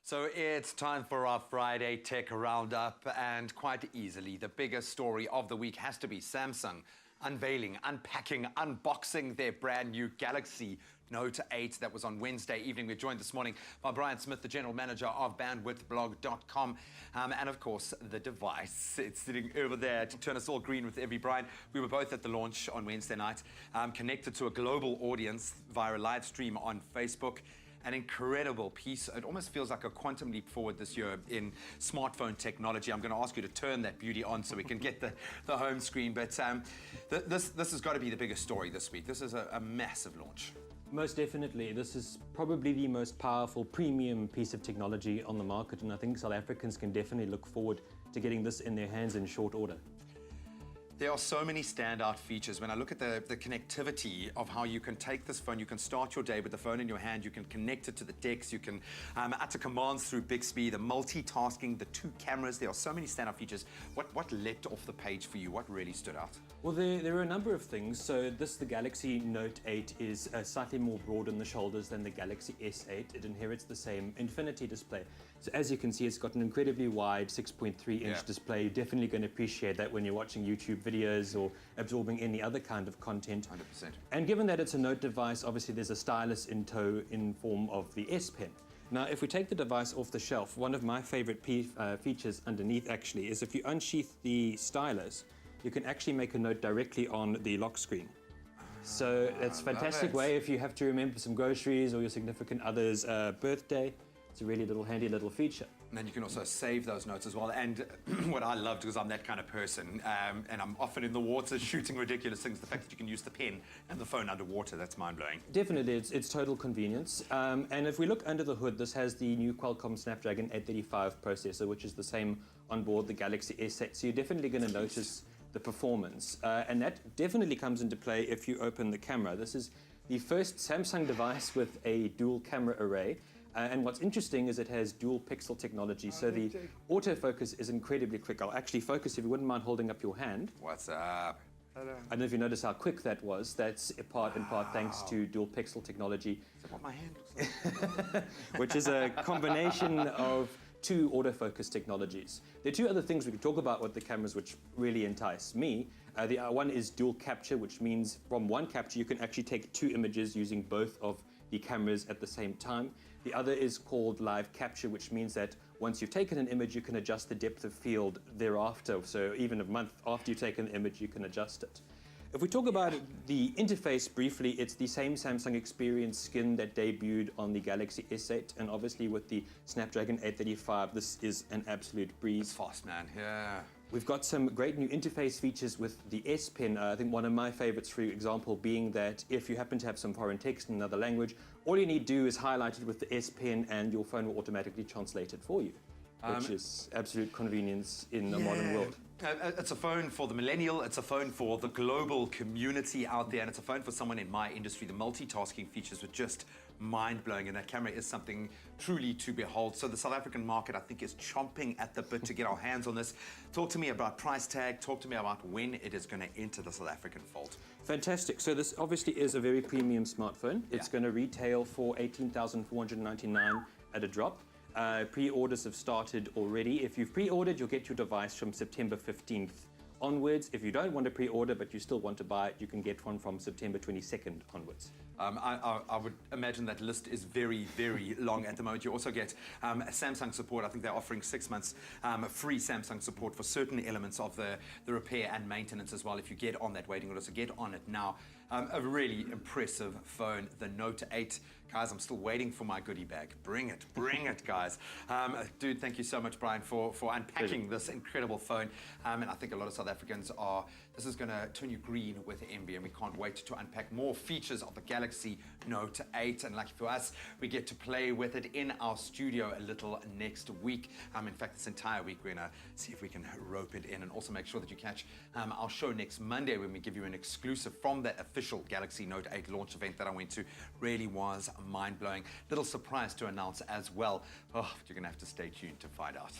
So it's time for our Friday Tech Roundup, and quite easily, the biggest story of the week has to be Samsung unveiling, unpacking, unboxing their brand new Galaxy Note 8 that was on Wednesday evening. We're joined this morning by Bryan Smith, the general manager of bandwidthblog.com, and of course the device. It's sitting over there to turn us all green with every Bryan. We were both at the launch on Wednesday night, connected to a global audience via a live stream on Facebook. An incredible piece. It almost feels like a quantum leap forward this year in smartphone technology. I'm going to ask you to turn that beauty on so we can get the home screen. But this has got to be the biggest story this week. This is a massive launch. Most definitely. This is probably the most powerful premium piece of technology on the market, and I think South Africans can definitely look forward to getting this in their hands in short order. There are so many standout features. When I look at the connectivity of how you can take this phone, you can start your day with the phone in your hand, you can connect it to the decks, you can utter commands through Bixby, the multitasking, the two cameras. There are so many standout features. What leapt off the page for you? What really stood out? Well, there are a number of things. So the Galaxy Note 8 is slightly more broad in the shoulders than the Galaxy S8. It inherits the same Infinity display. So as you can see, it's got an incredibly wide 6.3-inch display. You're definitely going to appreciate that when you're watching YouTube videos or absorbing any other kind of content. 100%. And given that it's a Note device, obviously there's a stylus in tow in form of the S Pen. Now, if we take the device off the shelf, one of my favorite features underneath actually is if you unsheath the stylus, you can actually make a note directly on the lock screen. So that's a fantastic way if you have to remember some groceries or your significant other's birthday. It's a really handy little feature. And then you can also save those notes as well. And what I loved, because I'm that kind of person, and I'm often in the water shooting ridiculous things, the fact that you can use the pen and the phone underwater, that's mind-blowing. Definitely, it's total convenience. And if we look under the hood, this has the new Qualcomm Snapdragon 835 processor, which is the same on board the Galaxy S8. So you're definitely going to notice the performance. And that definitely comes into play if you open the camera. This is the first Samsung device with a dual camera array. And what's interesting is it has dual pixel technology, so the autofocus is incredibly quick. I'll actually focus if you wouldn't mind holding up your hand. What's up? I don't know if you notice how quick that was. That's in part thanks to dual pixel technology. Is that what my hand looks like? Which is a combination of two autofocus technologies. There are two other things we can talk about with the cameras which really entice me. The one is dual capture, which means from one capture you can actually take two images using both of the cameras at the same time. The other is called live capture, which means that once you've taken an image, you can adjust the depth of field thereafter. So even a month after you've taken the image, you can adjust it. If we talk about the interface briefly, it's the same Samsung Experience skin that debuted on the Galaxy S8, and obviously with the Snapdragon 835, this is an absolute breeze. It's fast, man. Yeah. We've got some great new interface features with the S Pen. I think one of my favorites, for example, being that if you happen to have some foreign text in another language, all you need to do is highlight it with the S Pen and your phone will automatically translate it for you, which is absolute convenience in the modern world. It's a phone for the millennial, it's a phone for the global community out there, and it's a phone for someone in my industry. The multitasking features were just mind-blowing, and that camera is something truly to behold. So the South African market, I think, is chomping at the bit to get our hands on this. Talk to me about price tag, talk to me about when it is going to enter the South African fold. Fantastic. So this obviously is a very premium smartphone. It's going to retail for $18,499 at a drop. Pre-orders have started already. If you've pre-ordered, you'll get your device from September 15th onwards. If you don't want to pre-order but you still want to buy it, you can get one from September 22nd onwards. I would imagine that list is very, very long at the moment. You also get Samsung support. I think they're offering 6 months free Samsung support for certain elements of the repair and maintenance as well if you get on that waiting list. So get on it now. A really impressive phone, the Note 8. Guys, I'm still waiting for my goodie bag. Bring it, guys. Dude, thank you so much, Bryan, for unpacking this incredible phone. And I think a lot of South Africans this is going to turn you green with envy, and we can't wait to unpack more features of the Galaxy Note 8. And lucky for us, we get to play with it in our studio a little next week. In fact, this entire week, we're going to see if we can rope it in, and also make sure that you catch our show next Monday when we give you an exclusive from that official Galaxy Note 8 launch event that I went to. Really was mind-blowing. Little surprise to announce as well. Oh, but you're going to have to stay tuned to find out.